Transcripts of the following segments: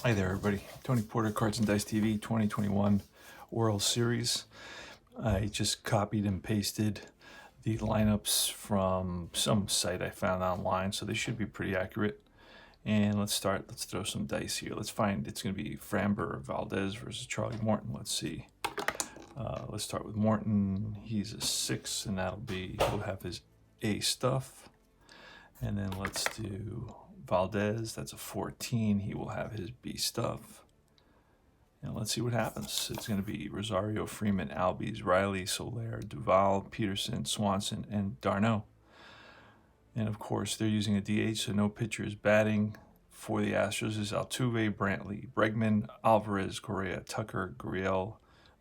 Hi there, everybody. Tony Porter, Cards and Dice TV 2021 World Series. I just copied and pasted the lineups from some site I found online, so they should be pretty accurate. And let's start. Let's throw some dice here. Let's find it's going to be Framber Valdez versus Charlie Morton. Let's see. Let's start with Morton. He's a 6, and he'll have his A stuff. And then let's do Valdez. That's a 14. He will have his B stuff. And let's see what happens. It's going to be Rosario, Freeman, Albies, Riley, Soler, Duvall, Peterson, Swanson, and Darno. And of course, they're using a DH, so no pitchers batting. For the Astros is Altuve, Brantley, Bregman, Alvarez, Correa, Tucker, Guriel,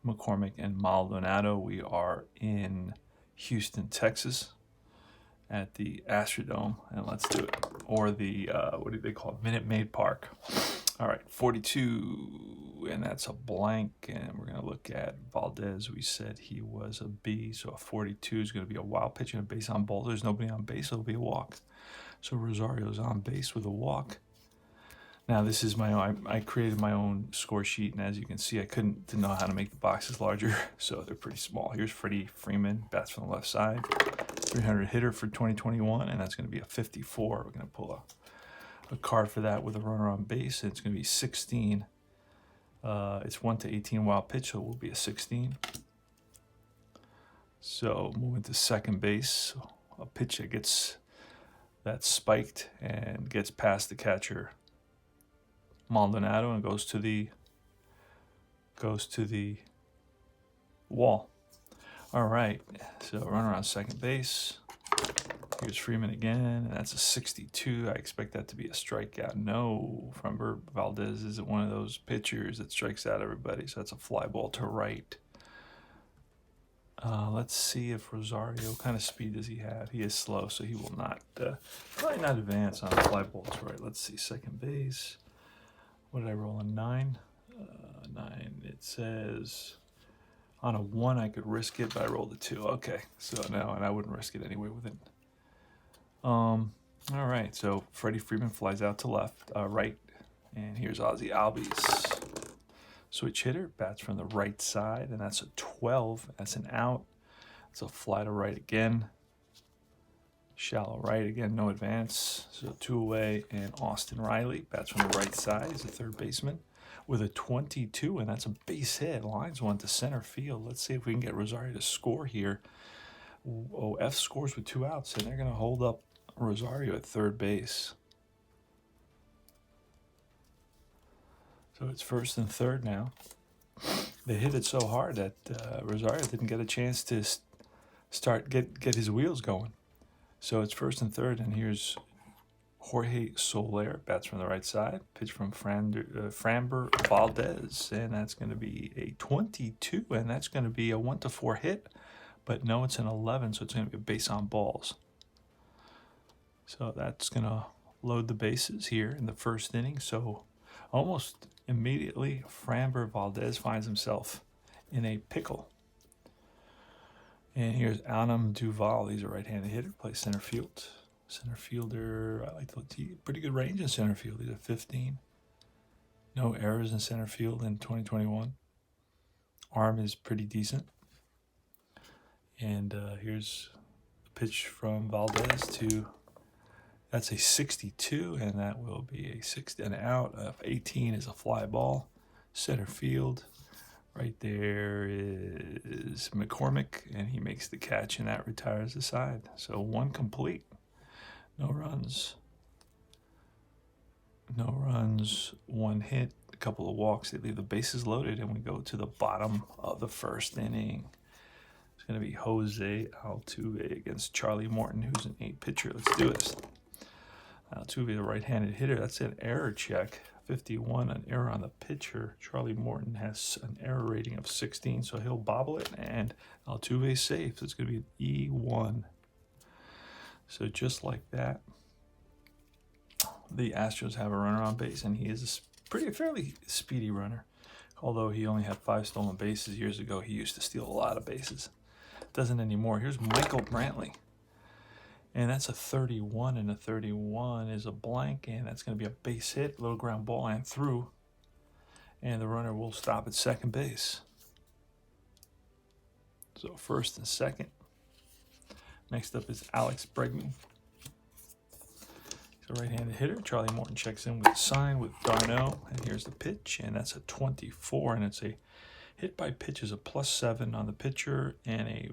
McCormick, and Maldonado. We are in Houston, Texas, at the Astrodome, and let's do it. Or the, what do they call it? Minute Maid Park. All right, 42, and that's a blank, and we're going to look at Valdez. We said he was a B, so a 42 is going to be a wild pitch and a base on ball. There's nobody on base, so it'll be a walk. So Rosario's on base with a walk. Now, this is my own, I created my own score sheet, and as you can see, didn't know how to make the boxes larger, so they're pretty small. Here's Freddie Freeman, bats from the left side, 300 hitter for 2021, and that's going to be a 54. We're going to pull a card for that with a runner on base, and it's going to be 16. It's 1 to 18 wild pitch, so it will be a 16. So moving to second base, a pitch that's spiked and gets past the catcher Maldonado and goes to the wall. All right, so runner on second base. Here's Freeman again, and that's a 62. I expect that to be a strikeout. No, Framber Valdez isn't one of those pitchers that strikes out everybody, so that's a fly ball to right. Let's see if Rosario, what kind of speed does he have? He is slow, so he will not, probably not advance on a fly ball to right. Let's see, second base. What did I roll, a 9? 9, it says on a 1 I could risk it, but I rolled a 2. Okay, so no, and I wouldn't risk it anyway with it. All right, so Freddie Freeman flies out to right, and here's Ozzie Albies. Switch hitter, bats from the right side, and that's a 12. That's an out. It's a fly to right again. Shallow right again, no advance. So 2 away, and Austin Riley, bats from the right side. He's a third baseman with a 22, and that's a base hit. Lines 1 to center field. Let's see if we can get Rosario to score here. Oh, F scores with 2 outs, and they're going to hold up Rosario at third base. So it's first and third now. They hit it so hard that Rosario didn't get a chance to get his wheels going. So it's first and third, and here's Jorge Soler, bats from the right side, pitch from Framber Valdez, and that's going to be a 22, and that's going to be a 1 to 4 hit, but no, it's an 11, so it's going to be a base on balls. So that's going to load the bases here in the first inning. So almost immediately, Framber Valdez finds himself in a pickle. And here's Adam Duvall. He's a right-handed hitter, plays center field. Center fielder, I like to look pretty good range in center field. He's a 15. No errors in center field in 2021. Arm is pretty decent. And here's a pitch from Valdez that's a 62, and that will be a 60. An out of 18 is a fly ball. Center field. Right there is McCormick, and he makes the catch, and that retires the side. So 1 complete. No runs. No runs, 1 hit, a couple of walks. They leave the bases loaded, and we go to the bottom of the first inning. It's going to be Jose Altuve against Charlie Morton, who's an 8 pitcher. Let's do this. Altuve, the right-handed hitter. That's an error check. 51, an error on the pitcher. Charlie Morton has an error rating of 16, so he'll bobble it, and Altuve's safe. So it's going to be an E1. So just like that, the Astros have a runner on base, and he is a fairly speedy runner. Although he only had 5 stolen bases years ago, he used to steal a lot of bases. Doesn't anymore. Here's Michael Brantley. And that's a 31, and a 31 is a blank, and that's going to be a base hit, little ground ball, and through. And the runner will stop at second base. So first and second. Next up is Bregmey. He's a right-handed hitter. Charlie Morton checks in with a sign with Darno. And here's the pitch, and that's a 24. And it's a hit by pitch is a +7 on the pitcher and a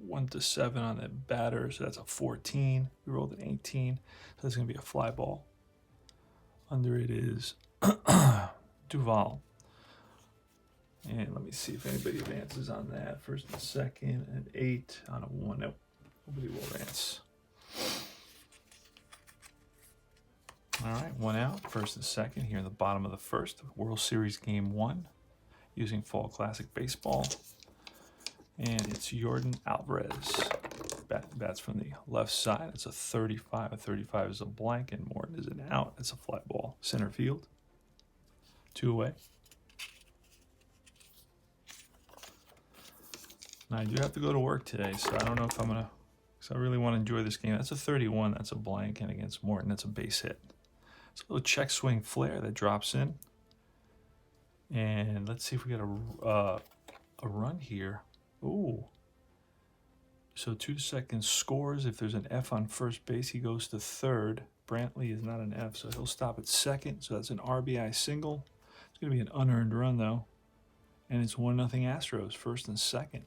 1-7 on the batter. So that's a 14. We rolled an 18. So that's going to be a fly ball. Under it is Duval. And let me see if anybody advances on that. First and second, and 8 on a 1. Nope, nobody will advance. All right, 1 out, first and second here in the bottom of the first. World Series Game 1 using Fall Classic Baseball. And it's Jordan Alvarez. Bats from the left side. It's a 35. A 35 is a blank, and Morton is an out. It's a fly ball. Center field. 2 away. Now, I do have to go to work today, so I don't know if I'm going to, because I really want to enjoy this game. That's a 31. That's a blank, and against Morton, that's a base hit. It's a little check swing flare that drops in. And let's see if we get a run here. Ooh. So 2 seconds scores. If there's an F on first base, he goes to third. Brantley is not an F, so he'll stop at second. So that's an RBI single. It's going to be an unearned run, though. And it's 1-0 Astros, first and second.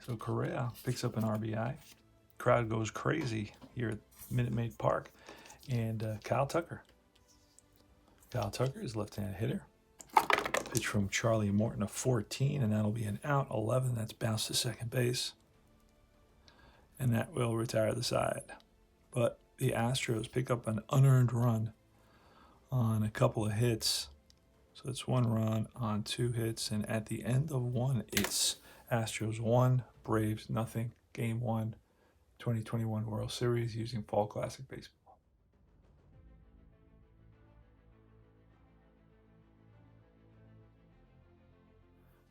So Correa picks up an RBI. Crowd goes crazy here at Minute Maid Park. And Kyle Tucker. Kyle Tucker is left-handed hitter. Pitch from Charlie Morton, a 14, and that'll be an out. 11, that's bounced to second base. And that will retire the side. But the Astros pick up an unearned run on a couple of hits. So it's 1 run on 2 hits. And at the end of 1, it's Astros 1, Braves nothing. Game 1, 2021 World Series using Fall Classic Baseball.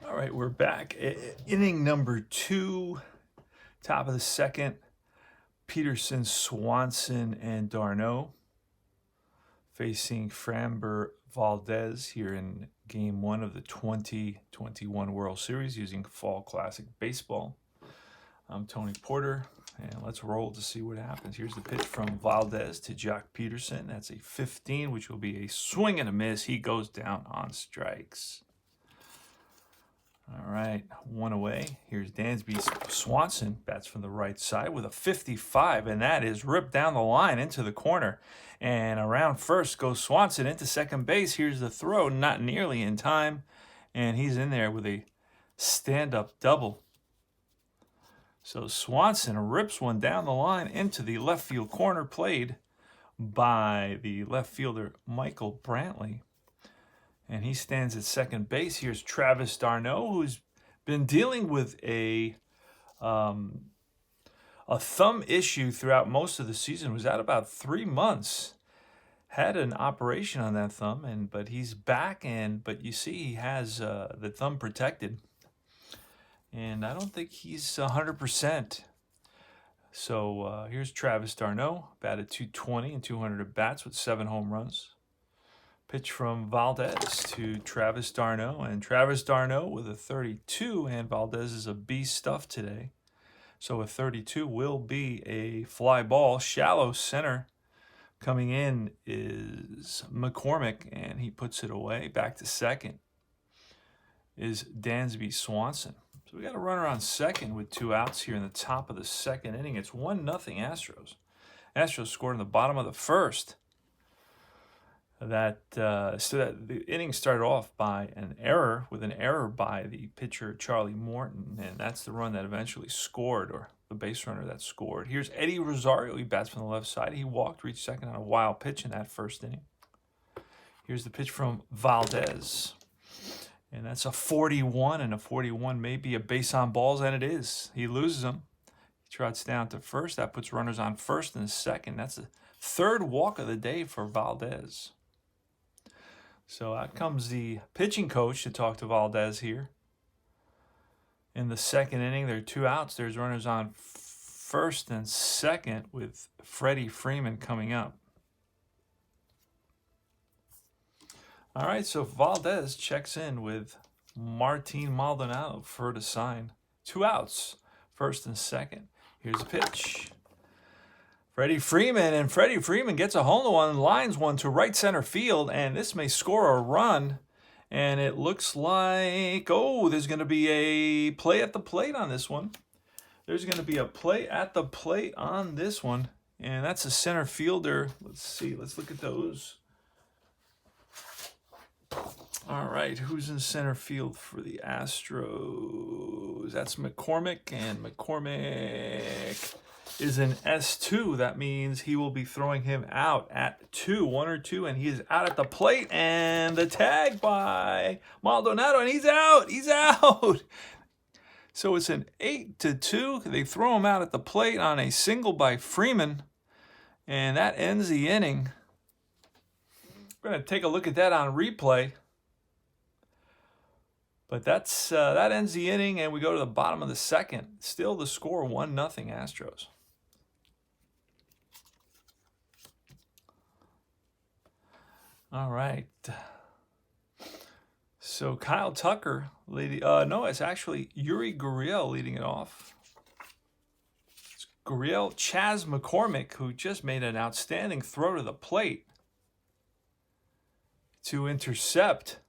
All right, we're back. Inning number 2, top of the second. Peterson, Swanson, and Darno facing Framber Valdez here in Game 1 of the 2021 World Series using Fall Classic Baseball. I'm Tony Porter, and let's roll to see what happens. Here's the pitch from Valdez to Jock Peterson. That's a 15, which will be a swing and a miss. He goes down on strikes. All right, 1 away. Here's Dansby Swanson, bats from the right side with a 55, and that is ripped down the line into the corner. And around first goes Swanson into second base. Here's the throw, not nearly in time, and he's in there with a stand-up double. So Swanson rips one down the line into the left field corner, played by the left fielder Michael Brantley. And he stands at second base. Here's Travis Darno, who's been dealing with a thumb issue throughout most of the season. Was out about 3 months. Had an operation on that thumb, but he's back. But you see, he has the thumb protected, and I don't think he's 100%. So here's Travis Darno, batted .220 and 200 at bats with 7 home runs. Pitch from Valdez to Travis Darno, and Travis Darno with a 32, and Valdez is a beast stuff today. So a 32 will be a fly ball. Shallow center. Coming in is McCormick, and he puts it away. Back to second is Dansby Swanson. So we got a runner on second with 2 outs here in the top of the second inning. It's 1-0 Astros. Astros scored in the bottom of the first. So that the inning started off by an error by the pitcher Charlie Morton, and that's the run that eventually scored, or the base runner that scored. Here's Eddie Rosario. He bats from the left side. He walked, reached second on a wild pitch in that first inning. Here's the pitch from Valdez, and that's a 41, and a 41 may be a base on balls, and it is. He loses them. He trots down to first. That puts runners on first and second. That's the 3rd walk of the day for Valdez. So out comes the pitching coach to talk to Valdez here. In the second inning, there are 2 outs. There's runners on first and second with Freddie Freeman coming up. All right, so Valdez checks in with Martine Maldonado for to sign. 2 outs, first and second. Here's a pitch. Freddie Freeman, and Freddie Freeman gets a home run, lines one to right center field, and this may score a run. And it looks like, oh, there's going to be a play at the plate on this one. There's going to be a play at the plate on this one, and that's a center fielder. Let's see, let's look at those. All right, who's in center field for the Astros? That's McCormick, and McCormick is an S2. That means he will be throwing him out at 2, 1 or 2, and he is out at the plate, and the tag by Maldonado, and he's out. He's out. So it's an 8-2. They throw him out at the plate on a single by Freeman, and that ends the inning. We're going to take a look at that on replay. But that ends the inning, and we go to the bottom of the second. Still the score 1-0 Astros. All right. So Kyle Tucker leading. No, it's actually Guriel leading it off. It's Guriel, Chas McCormick, who just made an outstanding throw to the plate to intercept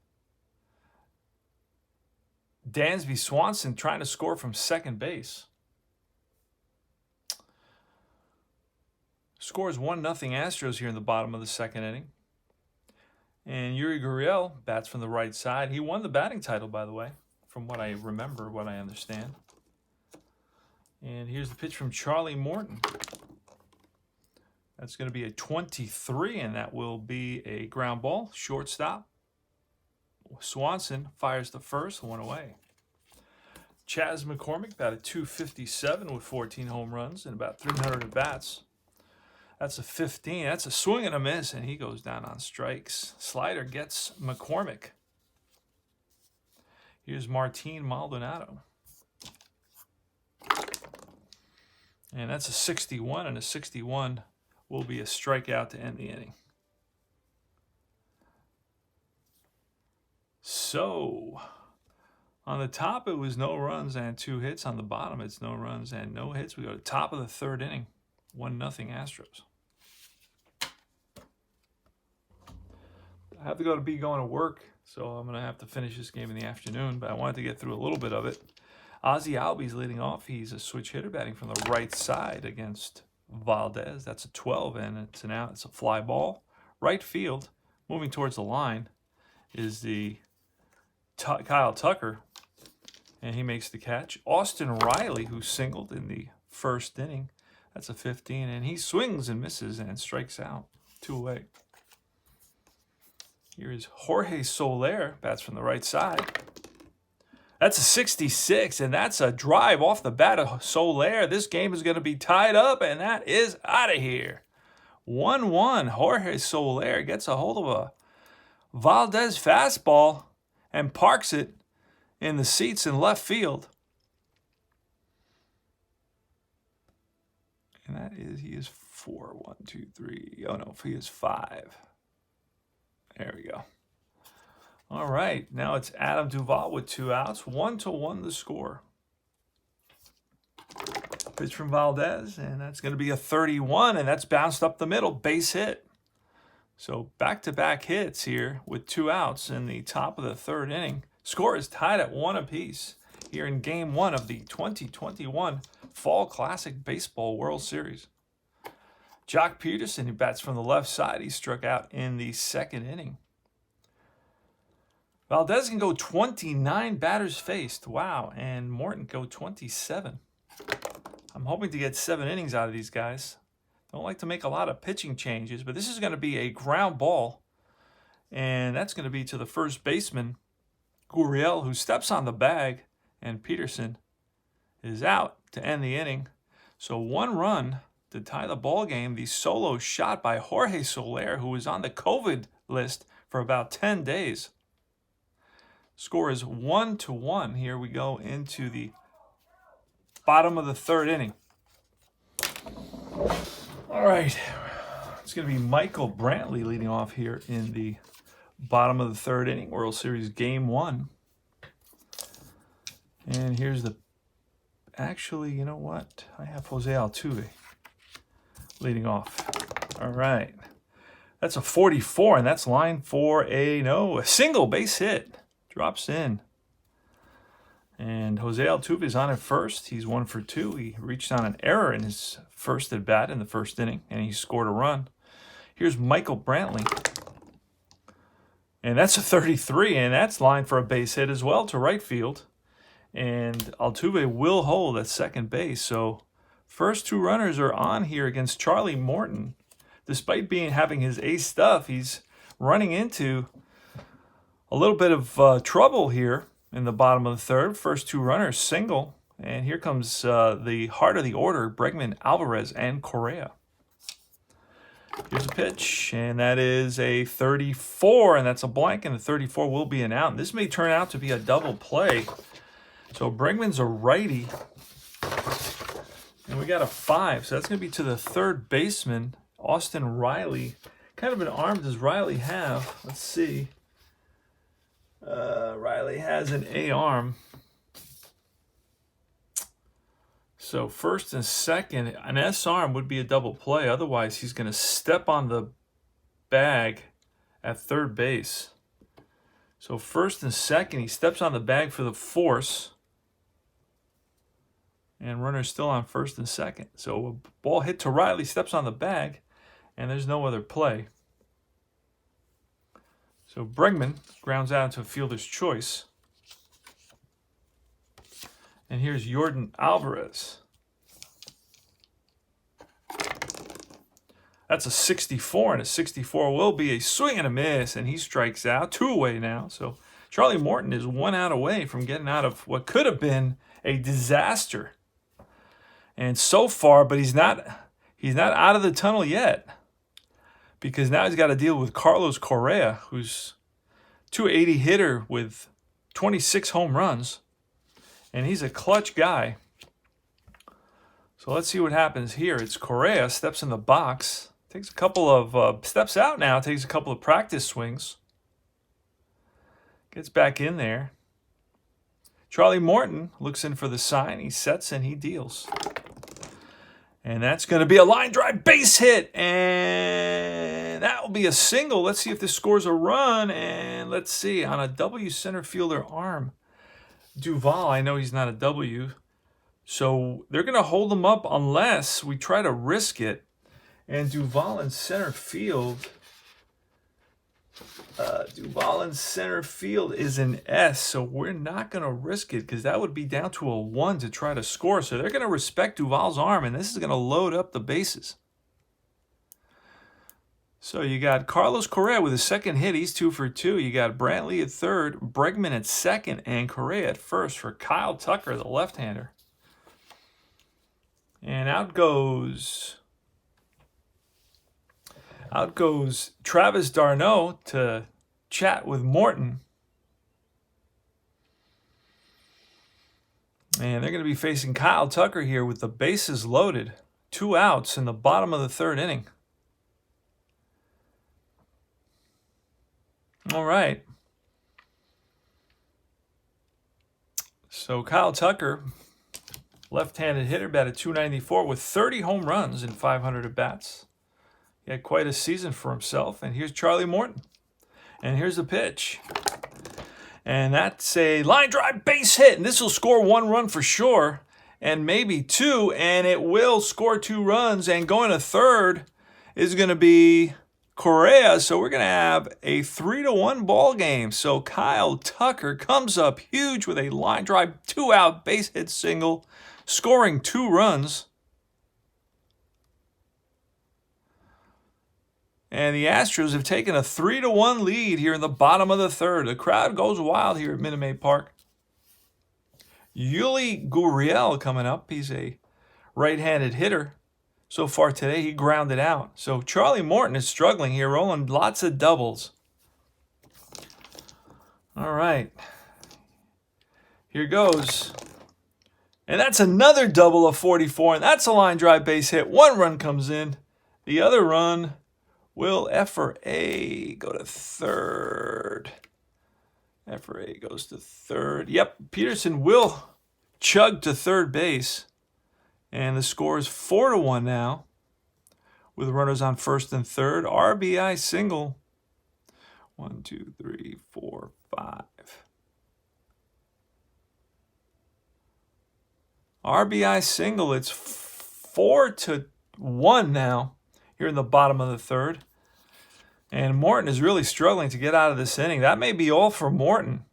Dansby Swanson trying to score from second base. Scores 1-0 Astros here in the bottom of the second inning. And Guriel bats from the right side. He won the batting title, by the way, from what I remember, what I understand. And here's the pitch from Charlie Morton. That's going to be a 23, and that will be a ground ball, shortstop. Swanson fires the first, 1 away. Chas McCormick batted .257 with 14 home runs and about 300 at-bats. That's a 15. That's a swing and a miss, and he goes down on strikes. Slider gets McCormick. Here's Martine Maldonado. And that's a 61, and a 61 will be a strikeout to end the inning. So, on the top, it was no runs and 2 hits. On the bottom, it's no runs and no hits. We go to the top of the third inning. 1-0 Astros. I have to go to work, so I'm going to have to finish this game in the afternoon, but I wanted to get through a little bit of it. Ozzie Albies leading off. He's a switch hitter batting from the right side against Valdez. That's a 12, and it's an out. It's a fly ball. Right field, moving towards the line, is the Kyle Tucker, and he makes the catch. Austin Riley, who singled in the first inning, that's a 15, and he swings and misses and strikes out. 2 away. Here is Jorge Soler, bats from the right side. That's a 66, and that's a drive off the bat of Soler. This game is going to be tied up, and that is out of here. 1-1. Jorge Soler gets a hold of a Valdez fastball and parks it in the seats in left field. And that is, he is 4, 1, 2, 3. Oh no, he is 5. There we go. All right, now it's Adam Duvall with 2 outs. 1-1 the score. Pitch from Valdez, and that's going to be a 31, and that's bounced up the middle, base hit. So back-to-back hits here with 2 outs in the top of the third inning. Score is tied at 1 apiece here in Game 1 of the 2021 Fall Classic Baseball World Series. Jock Peterson, who bats from the left side, he struck out in the second inning. Valdez can go 29 batters faced. Wow, and Morton go 27. I'm hoping to get 7 innings out of these guys. Don't like to make a lot of pitching changes, but this is going to be a ground ball, and that's going to be to the first baseman, Guriel, who steps on the bag, and Peterson is out to end the inning. So 1 run to tie the ball game. The solo shot by Jorge Soler, who was on the COVID list for about 10 days. Score is 1-1. Here we go into the bottom of the third inning. All right, it's going to be Michael Brantley leading off here in the Bottom of the third inning, World Series Game 1. And here's the... Actually, you know what? I have Jose Altuve leading off. All right. That's a 44, and that's line for a single base hit. Drops in. And Jose Altuve is on at first. He's 1 for 2. He reached on an error in his first at bat in the first inning, and he scored a run. Here's Michael Brantley. And that's a 33, and that's line for a base hit as well to right field. And Altuve will hold at second base. So first 2 runners are on here against Charlie Morton. Despite having his ace stuff, he's running into a little bit of trouble here in the bottom of the third. First 2 runners single. And here comes the heart of the order, Bregman, Alvarez, and Correa. Here's a pitch, and that is a 34, and that's a blank, and the 34 will be an out. And this may turn out to be a double play. So Bregman's a righty, and we got a 5. So that's going to be to the third baseman, Austin Riley. Kind of an arm does Riley have? Let's see. Riley has an A arm. So first and second, an S arm would be a double play. Otherwise, he's going to step on the bag at third base. So first and second, he steps on the bag for the force. And runner's still on first and second. So a ball hit to Riley, steps on the bag, and there's no other play. So Bregman grounds out into a fielder's choice. And here's Yordan Alvarez. That's a 64, and a 64 will be a swing and a miss, and he strikes out. 2 away now. So Charlie Morton is 1 out away from getting out of what could have been a disaster. And so far, but he's not out of the tunnel yet, because now he's got to deal with Carlos Correa, who's 280 hitter with 26 home runs. And he's a clutch guy. So let's see what happens here. It's Correa, steps in the box. Takes a couple of, steps out now, takes a couple of practice swings. Gets back in there. Charlie Morton looks in for the sign. He sets and he deals. And that's going to be a line drive base hit. And that will be a single. Let's see if this scores a run. And let's see, on a W center fielder arm. Duvall, I know he's not a W, so they're going to hold him up unless we try to risk it. And Duvall in center field, is an S, so we're not going to risk it because that would be down to a 1 to try to score. So they're going to respect Duvall's arm, and this is going to load up the bases. So you got Carlos Correa with his second hit. He's 2 for 2. You got Brantley at third, Bregman at second, and Correa at first for Kyle Tucker, the left-hander. And out goes Travis Darno to chat with Morton. And they're going to be facing Kyle Tucker here with the bases loaded. 2 outs in the bottom of the third inning. All right. So Kyle Tucker, left-handed hitter, batted .294 with 30 home runs in 500 at-bats. He had quite a season for himself. And here's Charlie Morton. And here's the pitch. And that's a line drive base hit. And this will score 1 run for sure. And maybe 2. And it will score 2 runs. And going to third is going to be Correa. So we're going to have a 3-1 ball game. So Kyle Tucker comes up huge with a line drive 2-out base hit single, scoring 2 runs. And the Astros have taken a 3-1 lead here in the bottom of the third. The crowd goes wild here at Minute Maid Park. Yuli Guriel coming up. He's a right-handed hitter. So far today, he grounded out. So Charlie Morton is struggling here, rolling lots of doubles. All right. Here goes. And that's another double of 44, and that's a line drive base hit. 1 run comes in. The other run Will F or A go to third? F or A goes to third. Yep, Peterson will chug to third base. And the score is 4-1 now, with runners on first and third. RBI single. 1, 2, 3, 4, 5. RBI single. It's 4-1 now here in the bottom of the third. And Morton is really struggling to get out of this inning. That may be all for Morton.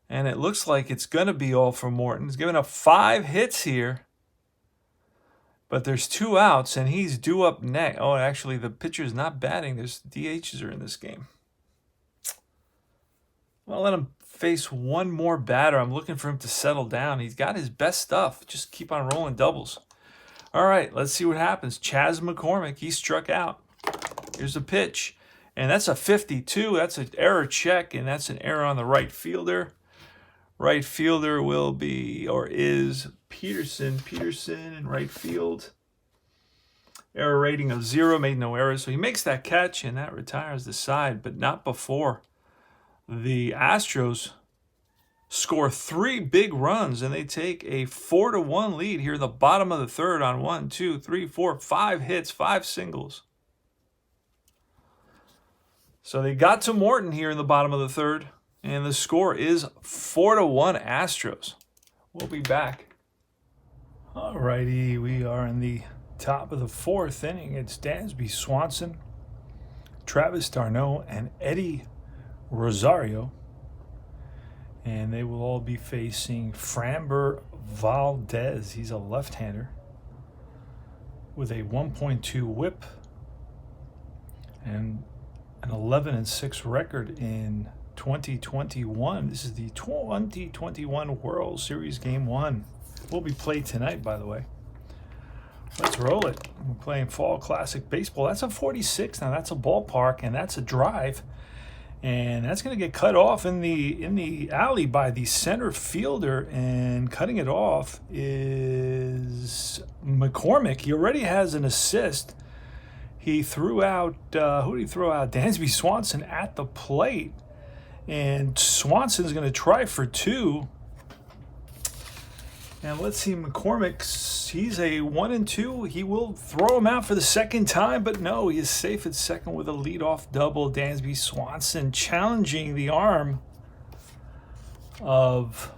And it looks like it's going to be all for Morton. He's given up 5 hits here. But there's 2 outs, and he's due up next. Oh, actually, the pitcher's not batting. There's DHs are in this game. I'll let him face one more batter. I'm looking for him to settle down. He's got his best stuff. Just keep on rolling doubles. All right, let's see what happens. Chas McCormick, he struck out. Here's a pitch. And that's a 52. That's an error check, and that's an error on the right fielder. Right fielder will be, or is, Peterson. Peterson in right field. Error rating of 0, made no errors. So he makes that catch, and that retires the side, but not before the Astros score 3 big runs, and they take a 4-1 lead here in the bottom of the third on 1, 2, 3, 4, 5 hits, 5 singles. So they got to Morton here in the bottom of the third, and the score is 4-1 Astros. We'll be back. All righty, we are in the top of the 4th inning. It's Dansby Swanson, Travis Darno, and Eddie Rosario. And they will all be facing Framber Valdez. He's a left-hander with a 1.2 whip and an 11-6 record in 2021. This is the 2021 World Series Game 1. Will be played tonight, by the way. Let's roll it. We're playing Fall Classic Baseball. That's a 46. Now that's a ballpark, and that's a drive. And that's going to get cut off in the alley by the center fielder. And cutting it off is McCormick. He already has an assist. He threw out, who did he throw out? Dansby Swanson at the plate. And Swanson's going to try for 2. And let's see, McCormick, he's a 1-2. He will throw him out for the second time, but no, he is safe at second with a leadoff double. Dansby Swanson challenging the arm of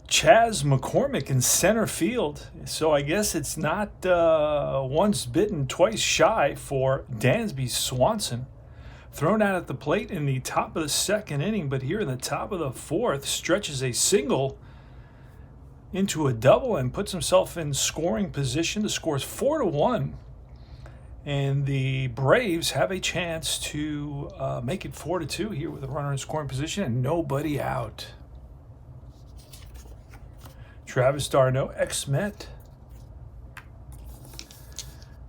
Chas McCormick in center field. So I guess it's not once bitten, twice shy for Dansby Swanson. Thrown out at the plate in the top of the 2nd inning, but here in the top of the 4th, stretches a single into a double and puts himself in scoring position. The score is 4-1, and the Braves have a chance to make it 4-2 here with a runner in scoring position and nobody out. Travis Darno, ex-Met.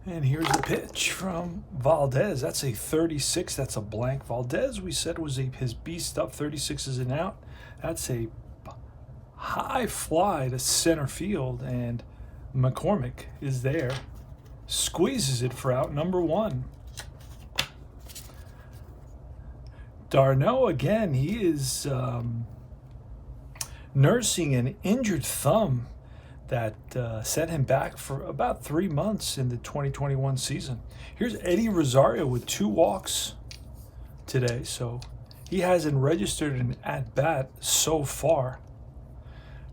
And here's the pitch from Valdez. That's a 36. That's a blank. Valdez, we said, was his beast up. 36 is an out. That's a high fly to center field, and McCormick is there. Squeezes it for out number 1. Darno, again, he is nursing an injured thumb that set him back for about 3 months in the 2021 season. Here's Eddie Rosario with 2 walks today, so he hasn't registered an at-bat so far.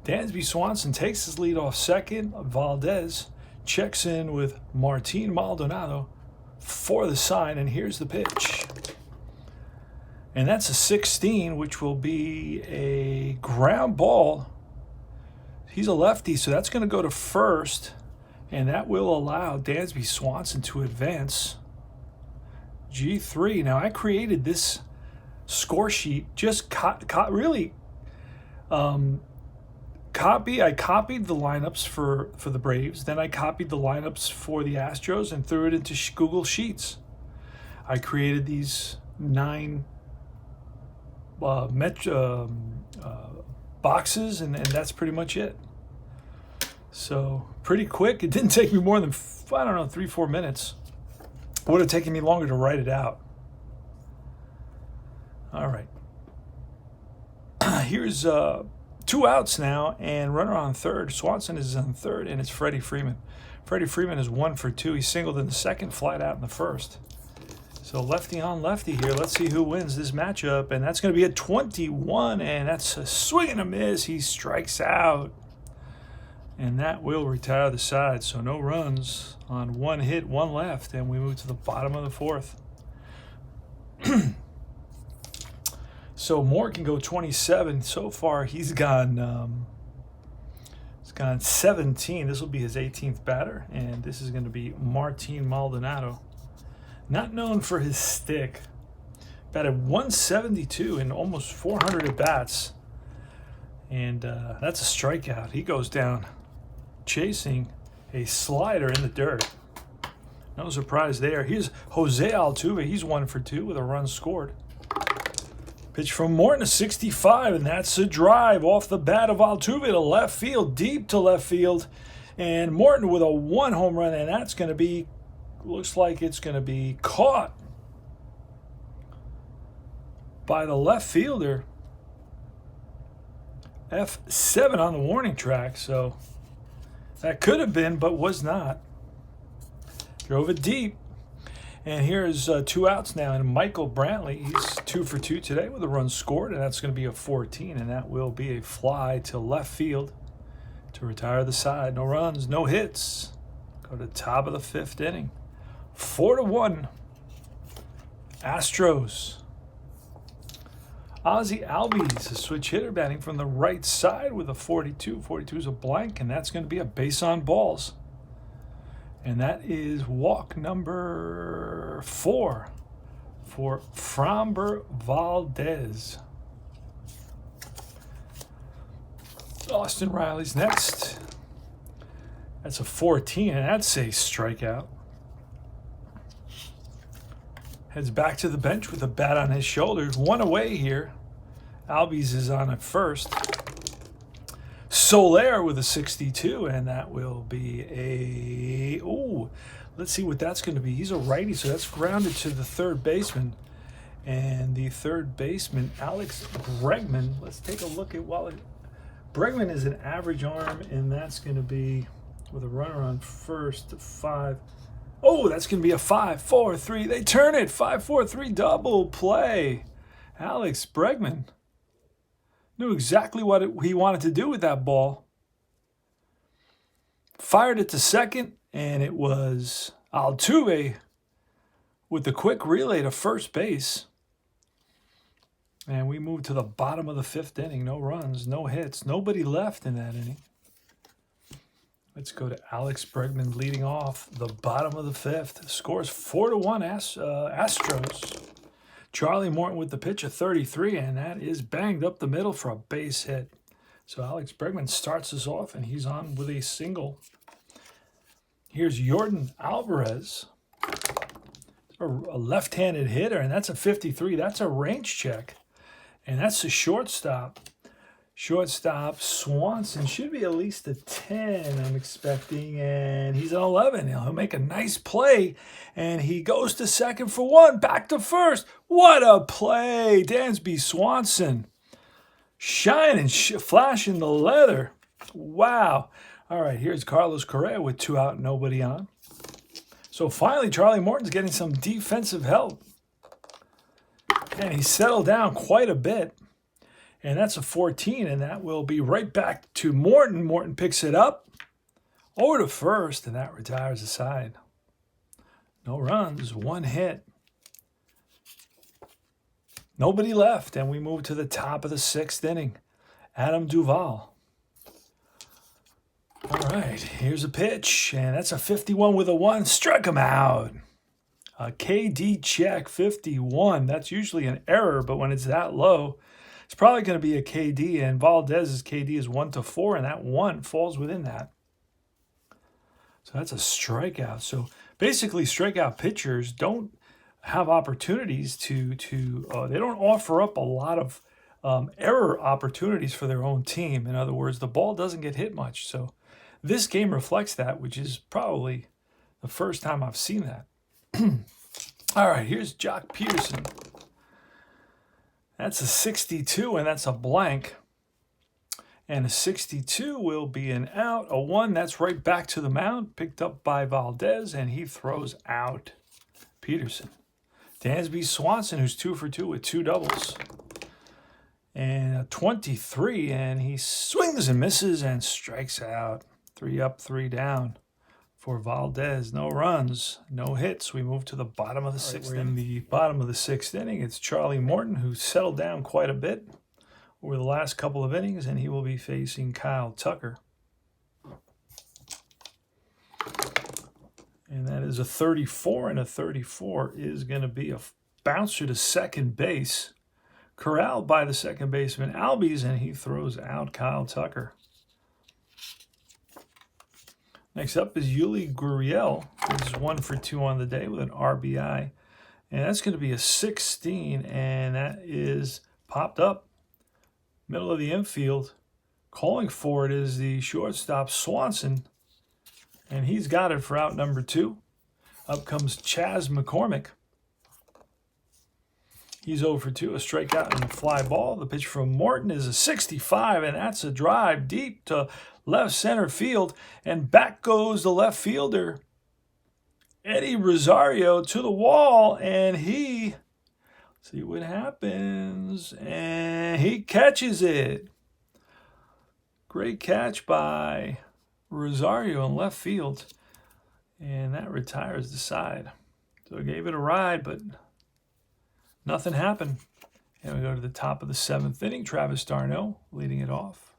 Dansby Swanson takes his lead off second. Valdez checks in with Martine Maldonado for the sign, and here's the pitch. And that's a 16, which will be a ground ball. He's a lefty, so that's going to go to first, and that will allow Dansby Swanson to advance. G3. Now, I created this score sheet just I copied the lineups for the Braves. Then I copied the lineups for the Astros and threw it into Google Sheets. I created these 9 boxes, and that's pretty much it. So pretty quick. It didn't take me more than 3-4 minutes. Would have taken me longer to write it out. All right. Here's 2 outs now, and runner on third. Swanson is on third, and it's Freddie Freeman. Freddie Freeman is 1 for 2. He singled in the second, flied out in the first. So lefty on lefty here. Let's see who wins this matchup, and that's going to be a 21, and that's a swing and a miss. He strikes out, and that will retire the side. So no runs on 1 hit, 1 left, and we move to the bottom of the 4th. So Morton can go 27. So far, he's gone 17. This will be his 18th batter, and this is going to be Martine Maldonado. Not known for his stick. Batted 172 in almost 400 at-bats. And that's a strikeout. He goes down chasing a slider in the dirt. No surprise there. Here's Jose Altuve. He's 1 for 2 with a run scored. Pitch from Morton, a 65, and that's a drive off the bat of Altuve to left field, deep to left field. And Morton with a 1 home run, and that's going to be, looks like it's going to be caught by the left fielder. F7 on the warning track, so that could have been, but was not. Drove it deep. And here's 2 outs now, and Michael Brantley, he's 2 for 2 today with a run scored, and that's going to be a 14, and that will be a fly to left field to retire the side. No runs, no hits. Go to top of the 5th inning. 4-1. Astros. Ozzie Albies, a switch hitter, batting from the right side with a 42. 42 is a blank, and that's going to be a base on balls. And that is walk number 4 for Framber Valdez. Austin Riley's next. That's a 14, and that's a strikeout. Heads back to the bench with a bat on his shoulders. 1 away here. Albies is on at first. Soler with a 62, and that will be a... Oh, let's see what that's going to be. He's a righty, so that's grounded to the third baseman. And the third baseman, Alex Bregman. Let's take a look at Bregman is an average arm, and that's going to be with a runner on first, 5. Oh, that's going to be a 5-4-3. They turn it. 5-4-3 double play. Alex Bregman knew exactly what he wanted to do with that ball. Fired it to second, and it was Altuve with the quick relay to first base. And we move to the bottom of the 5th inning. No runs, no hits, nobody left in that inning. Let's go to Alex Bregman leading off the bottom of the 5th. Scores 4-1 Astros. Charlie Morton with the pitch of 33, and that is banged up the middle for a base hit. So Alex Bregman starts us off, and he's on with a single. Here's Jordan Alvarez, a left-handed hitter, and that's a 53. That's a range check, and that's a shortstop. Shortstop Swanson should be at least a 10, I'm expecting, and he's an 11. He'll make a nice play, and he goes to second for 1, back to first. What a play! Dansby Swanson shining, flashing the leather. Wow. All right, here's Carlos Correa with 2 out, nobody on. So finally, Charlie Morton's getting some defensive help, and he settled down quite a bit. And that's a 14, and that will be right back to Morton. Morton picks it up over to first, and that retires the side. No runs, 1 hit. Nobody left, and we move to the top of the 6th inning. Adam Duvall. All right, here's a pitch, and that's a 51 with a 1. Struck him out. A KD check, 51. That's usually an error, but when it's that low, it's probably going to be a KD, and Valdez's KD is 1-4, and that 1 falls within that. So that's a strikeout. So basically, strikeout pitchers don't have opportunities they don't offer up a lot of error opportunities for their own team. In other words, the ball doesn't get hit much. So this game reflects that, which is probably the first time I've seen that. All right, here's Jock Peterson. That's a 62, and that's a blank. And a 62 will be an out. A 1, that's right back to the mound. Picked up by Valdez, and he throws out Peterson. Dansby Swanson, who's 2 for 2 with 2 doubles. And a 23, and he swings and misses and strikes out. 3 up, 3 down for Valdez. No runs, no hits. We move to the bottom of the 6th inning. In the bottom of the 6th inning, it's Charlie Morton, who settled down quite a bit over the last couple of innings, and he will be facing Kyle Tucker. And that is a 34, and a 34 is going to be a bouncer to second base. Corralled by the second baseman Alvarez, and he throws out Kyle Tucker. Next up is Guriel, who's 1 for 2 on the day with an RBI. And that's going to be a 16, and that is popped up. Middle of the infield. Calling for it is the shortstop Swanson, and he's got it for out number 2. Up comes Chas McCormick. He's 0 for 2, a strikeout and a fly ball. The pitch from Morton is a 65, and that's a drive deep to left center field. And back goes the left fielder, Eddie Rosario, to the wall, and he, see what happens, and he catches it. Great catch by Rosario in left field, and that retires the side. So it gave it a ride, but nothing happened. And we go to the top of the 7th inning. Travis Darno leading it off.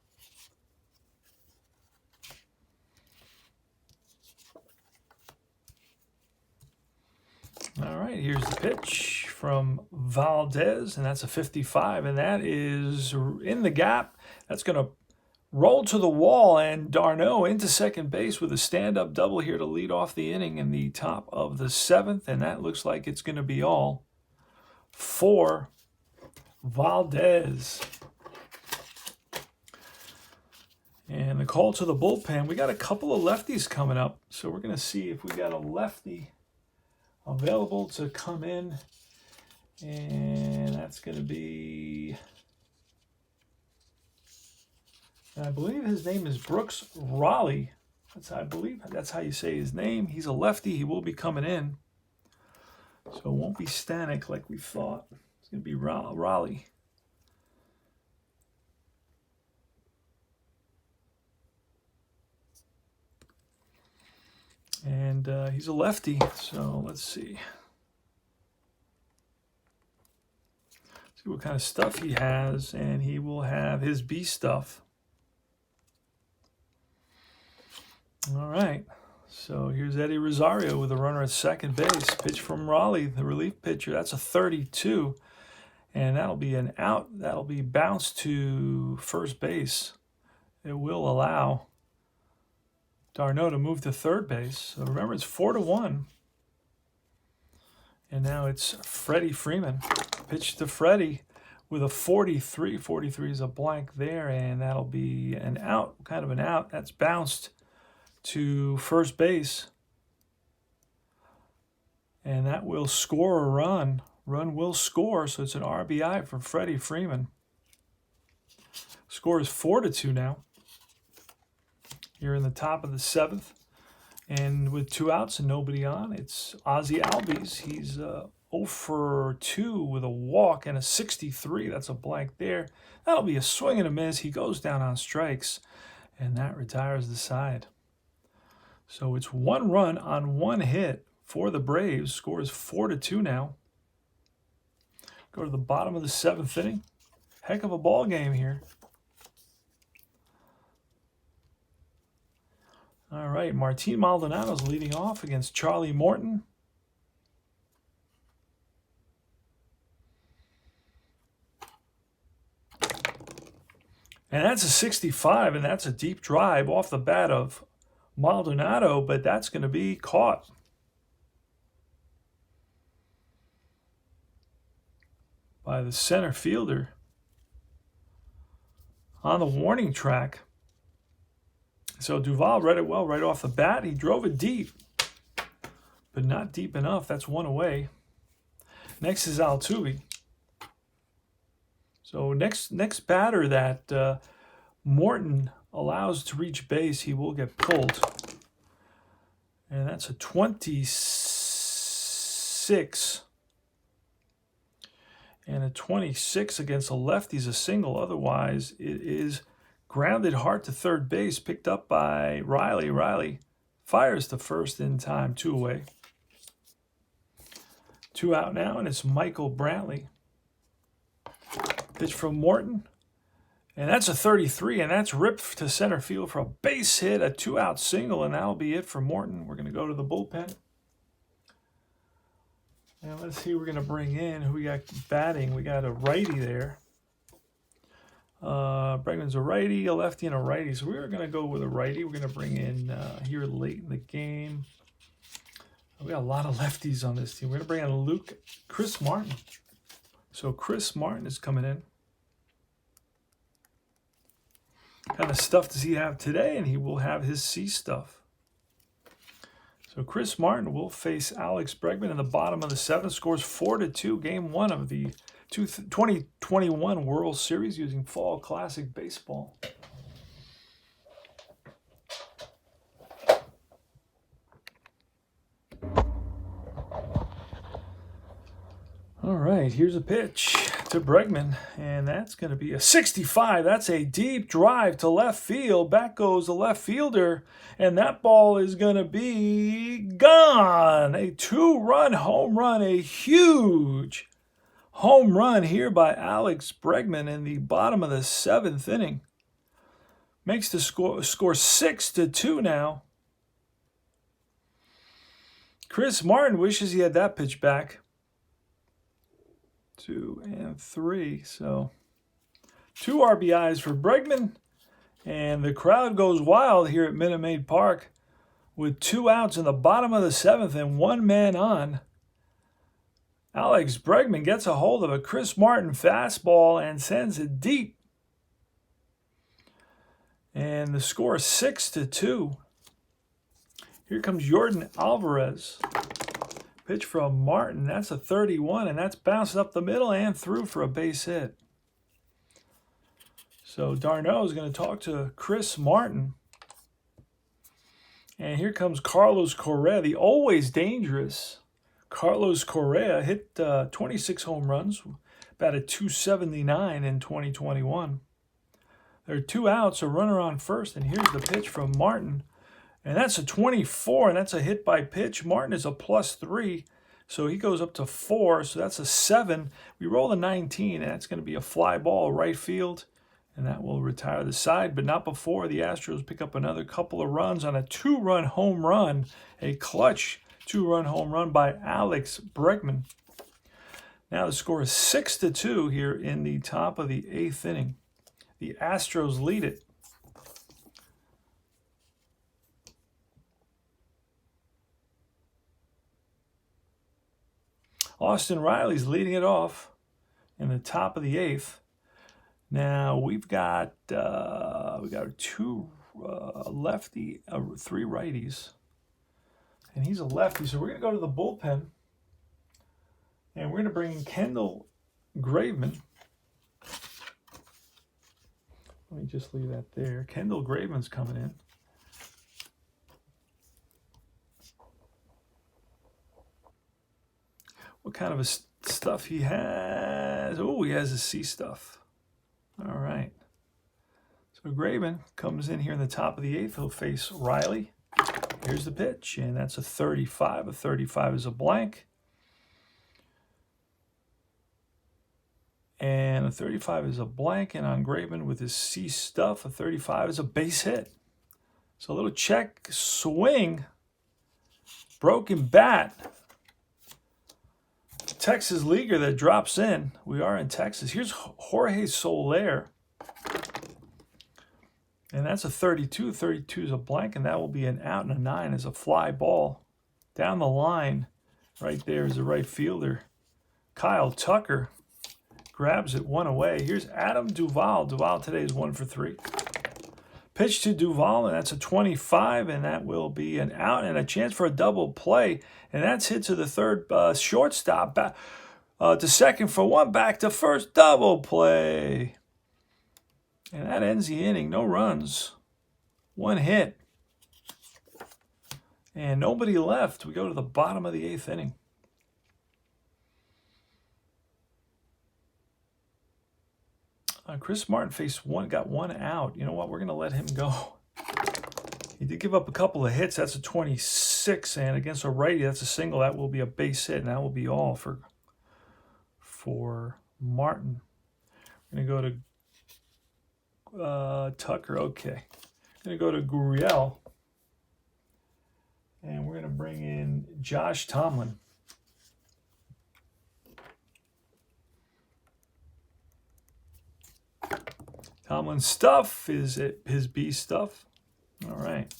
All right, here's the pitch from Valdez, and that's a 55, and that is in the gap. That's going to roll to the wall, and Darno into second base with a stand-up double here to lead off the inning in the top of the 7th, and that looks like it's going to be all for Valdez. And the call to the bullpen. We got a couple of lefties coming up, so we're going to see if we got a lefty available to come in, and that's going to be, I believe his name is Brooks Raleigh. I believe that's how you say his name. He's a lefty. He will be coming in, so it won't be Stanek like we thought. It's going to be Raleigh. And he's a lefty, so let's see. See what kind of stuff he has, and he will have his B stuff. All right, so here's Eddie Rosario with a runner at second base. Pitch from Raleigh, the relief pitcher. That's a 32, and that'll be an out. That'll be bounced to first base. It will allow Darno to move to third base. So remember, it's 4-1. And now it's Freddie Freeman. Pitch to Freddie with a 43. 43 is a blank there, and that'll be an out, kind of an out. That's bounced to first base. And that will score a run. Run will score, so it's an RBI for Freddie Freeman. Score is 4-2 now. You're in the top of the 7th, and with 2 outs and nobody on, it's Ozzie Albies. He's 0 for 2 with a walk and a 63. That's a blank there. That'll be a swing and a miss. He goes down on strikes, and that retires the side. So it's 1 run on 1 hit for the Braves. Score is 4-2 now. Go to the bottom of the 7th inning. Heck of a ball game here. All right, Martine Maldonado is leading off against Charlie Morton. And that's a 65, and that's a deep drive off the bat of Maldonado, but that's going to be caught. By the center fielder on the warning track. So Duvall read it well right off the bat. He drove it deep. but not deep enough. That's one away. Next is Altuve. So next batter that Morton allows to reach base, he will get pulled. And that's a 26. And a 26 against a lefty is a single. Otherwise, it is grounded hard to third base, picked up by Riley. Riley fires to first in time, 2 away. 2 out now, and it's Michael Brantley. Pitch from Morton. And that's a 33, and that's ripped to center field for a base hit, a 2-out single, and that'll be it for Morton. We're going to go to the bullpen. And let's see who we're going to bring in. Who we got batting? We got a righty there. Bregman's a righty, a lefty, and a righty. So we're going to go with a righty. We're going to bring in here late in the game. We got a lot of lefties on this team. We're going to bring in Chris Martin. So Chris Martin is coming in. What kind of stuff does he have today? And he will have his C stuff. So Chris Martin will face Alex Bregman in the bottom of the 7th. Scores 4-2. Game 1 of the 2021 World Series using Fall Classic Baseball. All right, here's a pitch to Bregman, and that's going to be a 65. That's a deep drive to left field. Back goes the left fielder, and that ball is going to be gone. A 2-run home run, a huge home run here by Alex Bregman in the bottom of the 7th inning. Makes the score 6-2 now. Chris Martin wishes he had that pitch back. 2 and 3. So 2 RBIs for Bregman. And the crowd goes wild here at Minute Maid Park with 2 outs in the bottom of the 7th and 1 man on. Alex Bregman gets a hold of a Chris Martin fastball and sends it deep. And the score is 6-2. Here comes Jordan Alvarez. Pitch from Martin. That's a 31, and that's bounced up the middle and through for a base hit. So Darno is going to talk to Chris Martin. And here comes Carlos Correa, the always dangerous Carlos Correa. Hit 26 home runs, batted .279 in 2021. There are 2 outs, a runner on first, and here's the pitch from Martin. And that's a 24, and that's a hit by pitch. Martin is a +3, so he goes up to 4, so that's a 7. We roll a 19, and that's going to be a fly ball right field, and that will retire the side, but not before the Astros pick up another couple of runs on a 2-run home run, a clutch 2-run home run by Alex Bregman. Now the score is 6-2 here in the top of the 8th inning. The Astros lead it. Austin Riley's leading it off in the top of the 8th. Now we've got 2 lefty, 3 righties, and he's a lefty. So we're going to go to the bullpen, and we're going to bring in Kendall Graveman. Let me just leave that there. Kendall Graveman's coming in. What kind of stuff he has? Oh, he has a C stuff. All right. So Graveman comes in here in the top of the 8th. He'll face Riley. Here's the pitch, and that's a 35. A 35 is a blank. And a 35 is a blank, and on Graveman with his C stuff, a 35 is a base hit. So a little check swing. Broken bat. Texas leaguer that drops in. We are in Texas. Here's Jorge Soler. And that's a 32. 32 is a blank, and that will be an out, and a 9 is a fly ball. Down the line, right there is the right fielder. Kyle Tucker grabs it 1 away. Here's Adam Duvall. Duvall today is 1 for 3. Pitch to Duvall, and that's a 25, and that will be an out and a chance for a double play. And that's hit to the third shortstop. Back to second for one, back to first, double play. And that ends the inning. No runs. One hit. And nobody left. We go to the bottom of the 8th inning. Chris Martin got one out. You know what? We're going to let him go. He did give up a couple of hits. That's a 26. And against a righty, that's a single. That will be a base hit. And that will be all for Martin. We're going to go to Tucker. Okay. We're going to go to Guriel. And we're going to bring in Josh Tomlin. Tomlin's stuff is his B stuff. All right.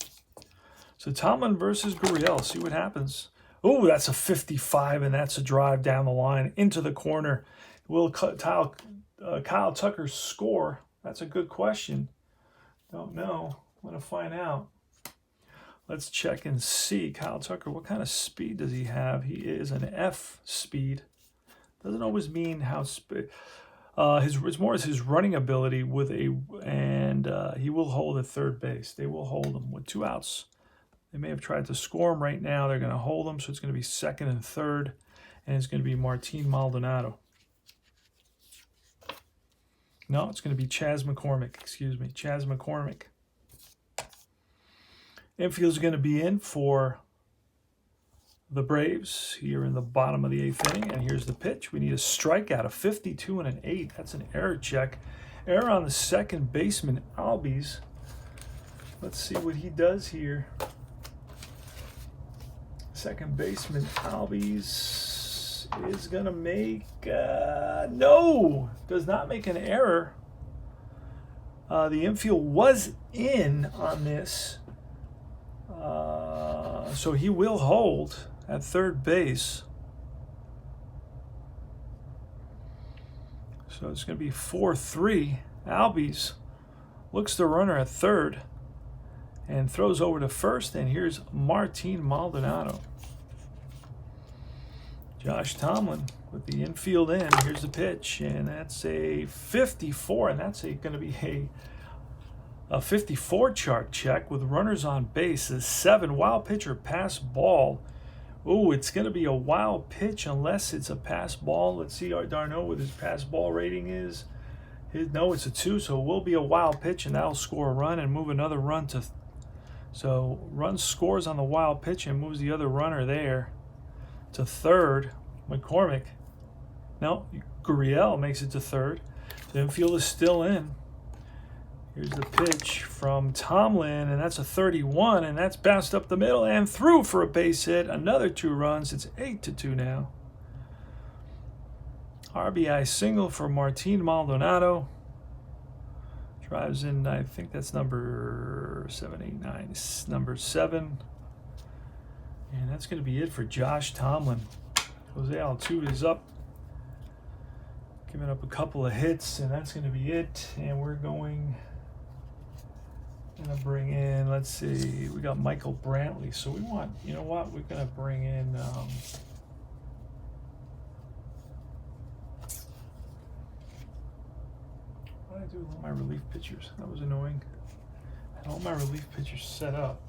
So Tomlin versus Guriel. See what happens. Oh, that's a 55, and that's a drive down the line into the corner. Will Kyle Tucker score? That's a good question. Don't know. I'm going to find out. Let's check and see. Kyle Tucker, what kind of speed does he have? He is an F speed. Doesn't always mean how speed. It's more as his running ability and he will hold at third base. They will hold him with 2 outs. They may have tried to score him right now. They're going to hold him, so it's going to be second and third, and it's going to be Martine Maldonado. No, it's going to be Chas McCormick. Excuse me, Chas McCormick. Infield's going to be in for the Braves here in the bottom of the 8th inning. And here's the pitch. We need a strikeout, a 52 and an 8. That's an error check. Error on the second baseman, Albies. Let's see what he does here. Second baseman, Albies is going to make... no! Does not make an error. The infield was in on this. So he will hold at third base. So it's going to be 4-3. Albies looks the runner at third and throws over to first. And here's Martine Maldonado. Josh Tomlin with the infield in. Here's the pitch, and that's a 54, and that's going to be a 54 chart check with runners on base. A 7 wild pitcher pass ball. Ooh, it's going to be a wild pitch unless it's a pass ball. Let's see Darno what his pass ball rating is. No, it's a 2, so it will be a wild pitch, and that'll score a run and move another run to. So run scores on the wild pitch and moves the other runner there to third. McCormick. No, Guriel makes it to third. The infield is still in. Here's the pitch from Tomlin, and that's a 31, and that's bounced up the middle and through for a base hit. Another 2 runs. It's 8-2 now. RBI single for Martine Maldonado. Drives in, I think that's number 789. Number 7. And that's going to be it for Josh Tomlin. Jose Altuve is up. Giving up a couple of hits, and that's going to be it. And we're going to bring in, let's see, we got Michael Brantley. So we want, you know what, we're going to bring in what did I do with all my relief pitchers? That was annoying. I had all my relief pitchers set up.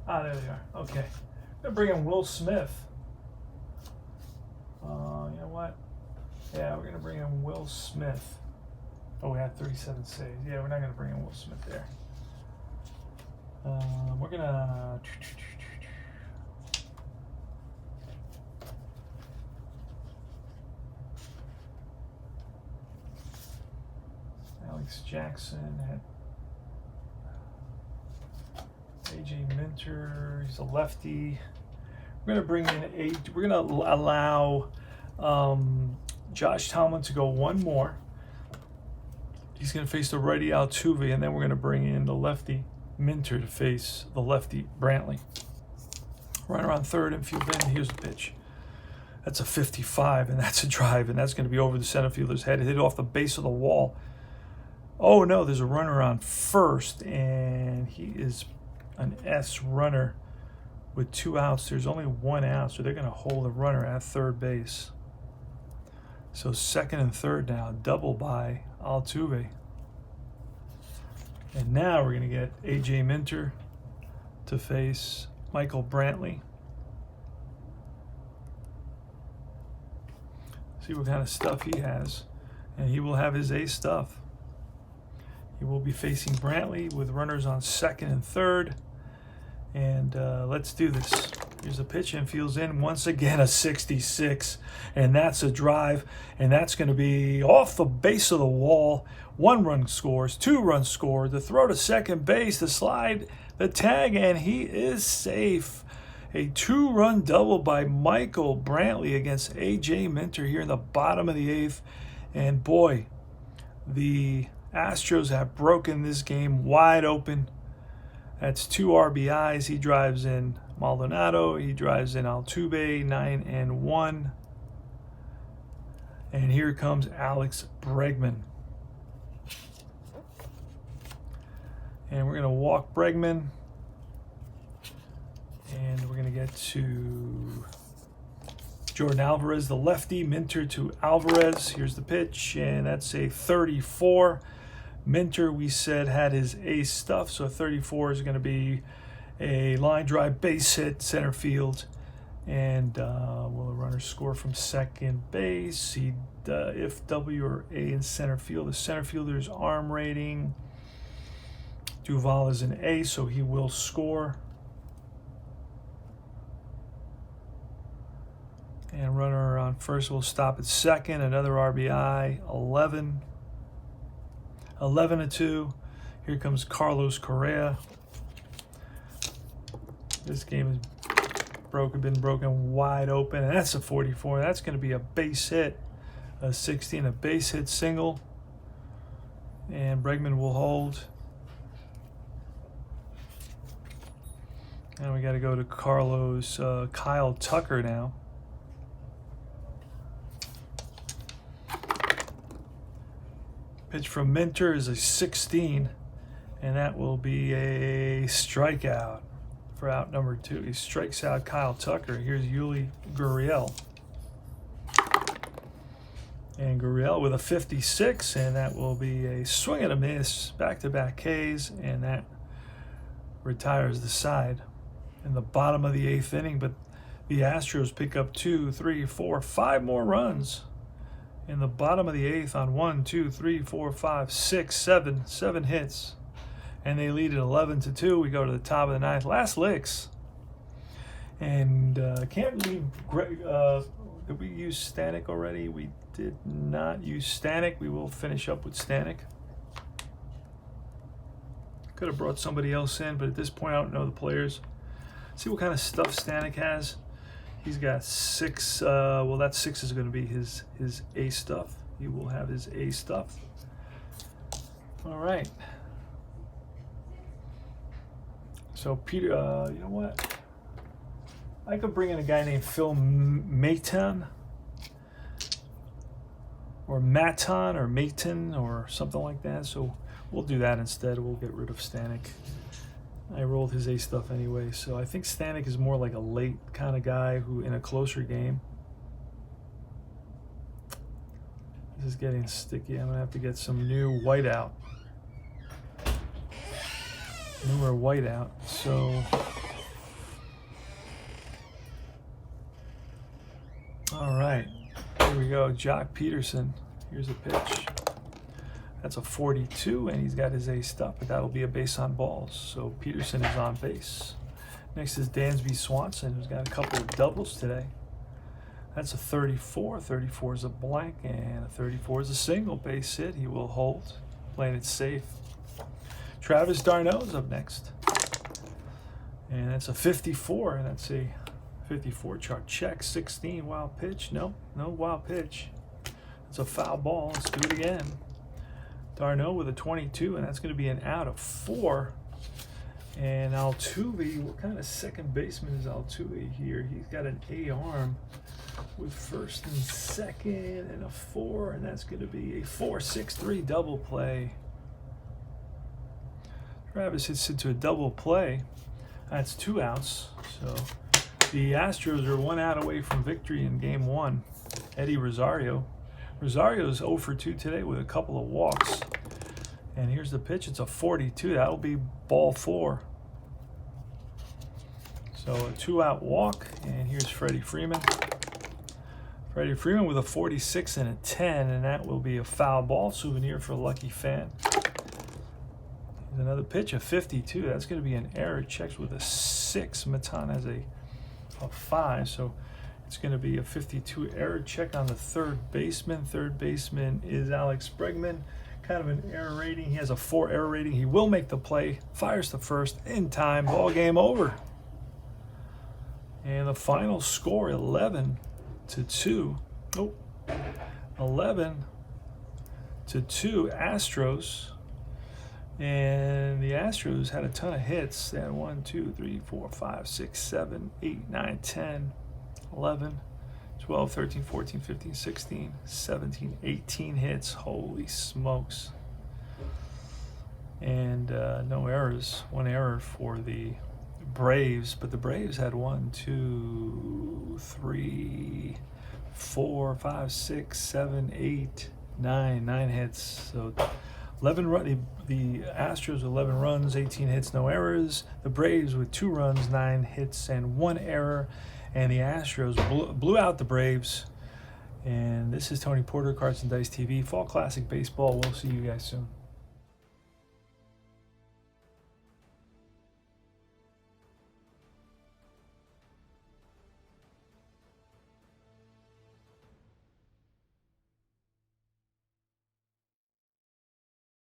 Ah, there they are. Okay. I'm going to bring in Will Smith. You know what? Yeah, we're going to bring in Will Smith. Oh, we had 37 saves. Yeah, we're not going to bring in Will Smith there. We're going to... Alex Jackson had AJ Minter, he's a lefty. We're going to bring in we're going to allow Josh Tomlin to go one more. He's going to face the righty Altuve, and then we're going to bring in the lefty Minter to face the lefty Brantley. Runner on third, infield in. Here's the pitch. That's a 55, and that's a drive, and that's going to be over the center fielder's head. It hit off the base of the wall. Oh, no, there's a runner on first, and he is an S runner with 2 outs. There's only 1 out, so they're going to hold the runner at third base. So second and third now, double by Altuve. And now we're going to get A.J. Minter to face Michael Brantley. See what kind of stuff he has. And he will have his A stuff. He will be facing Brantley with runners on second and third. And let's do this. Here's a pitch, and feels in. Once again, a 66. And that's a drive. And that's going to be off the base of the wall. 1 run scores, 2 runs scored. The throw to second base, the slide, the tag, and he is safe. A 2-run double by Michael Brantley against A.J. Minter here in the bottom of the 8th. And boy, the Astros have broken this game wide open. That's 2 RBIs. He drives in Maldonado. He drives in Altuve, 9 and 1. And here comes Alex Bregman. And we're going to walk Bregman. And we're going to get to Jordan Alvarez, the lefty. Minter to Alvarez. Here's the pitch, and that's a 34. Minter, we said, had his ace stuff, so 34 is going to be a line drive base hit center field. And will the runner score from second base? If W or A in center field, the center fielder's arm rating. Duval is an A, so he will score. And runner on first will stop at second. Another RBI, 11. 11-2. Here comes Carlos Correa. This game has been broken wide open, and that's a 44. That's going to be a base hit, a 16, a base hit single. And Bregman will hold. And we got to go to Kyle Tucker now. Pitch from Minter is a 16, and that will be a strikeout for out number 2. He strikes out Kyle Tucker. Here's Guriel. And Guriel with a 56, and that will be a swing and a miss, back-to-back Ks, and that retires the side in the bottom of the 8th inning. But the Astros pick up 2, 3, 4, 5 more runs in the bottom of the 8th on 1, 2, 3, 4, 5, 6, 7 hits. And they lead it 11-2. We go to the top of the 9th. Last licks. And can't believe did we use Stanek already? We did not use Stanek. We will finish up with Stanek. Could have brought somebody else in, but at this point I don't know the players. See what kind of stuff Stanek has. He's got 6. Well, that 6 is going to be his A stuff. He will have his A stuff. All right. So Peter, you know what? I could bring in a guy named Phil Maton, or Maton, or Maton, or something like that. So we'll do that instead. We'll get rid of Stanek. I rolled his A stuff anyway, so I think Stanek is more like a late kind of guy who in a closer game. This is getting sticky. I'm gonna have to get some new whiteout. Newer whiteout. So all right, here we go. Jock Peterson. Here's a pitch. That's a 42, and he's got his A stuff, but that'll be a base on balls. So Peterson is on base. Next is Dansby Swanson, who's got a couple of doubles today. That's a 34. 34 is a blank, and a 34 is a single base hit. He will hold, playing it safe. Travis Darno is up next. And that's a 54, and that's a 54 chart check. 16, wild pitch. No wild pitch. It's a foul ball. Let's do it again. Darno with a 22, and that's going to be an out of 4. And Altuve, what kind of second baseman is Altuve here? He's got an A arm. with first and second and a 4, and that's going to be a 4-6-3 double play. Travis hits into a double play. That's 2 outs. So the Astros are 1 out away from victory in Game 1. Eddie Rosario's 0 for 2 today with a couple of walks. And here's the pitch. It's a 42. That'll be ball 4. So a 2-out walk. And here's Freddie Freeman. Freddie Freeman with a 46 and a 10, and that will be a foul ball. Souvenir for a lucky fan. Here's another pitch, a 52. That's going to be an error. Checks with a 6. Matan has a 5, so it's going to be a 52 error. Check on the third baseman. Third baseman is Alex Bregman. Kind of an error rating. He has a 4 error rating. He will make the play. Fires the first in time. Ball game over. And the final score, 11-2. Oh, 11-2 Astros. And the Astros had a ton of hits. They had 1, 2, 3, 4, 5, 6, 7, 8, 9, 10, 11, 12, 13, 14, 15, 16, 17, 18 hits. Holy smokes. And no errors. 1 error for the Braves, but the Braves had 1, 2, 3, 4, 5, 6, 7, 8, 9 hits. So 11 run. The Astros 11 runs, 18 hits, no errors. The Braves with 2 runs, 9 hits, and 1 error. And the Astros blew out the Braves. And this is Tony Porter, Cards and Dice TV, Fall Classic Baseball. We'll see you guys soon.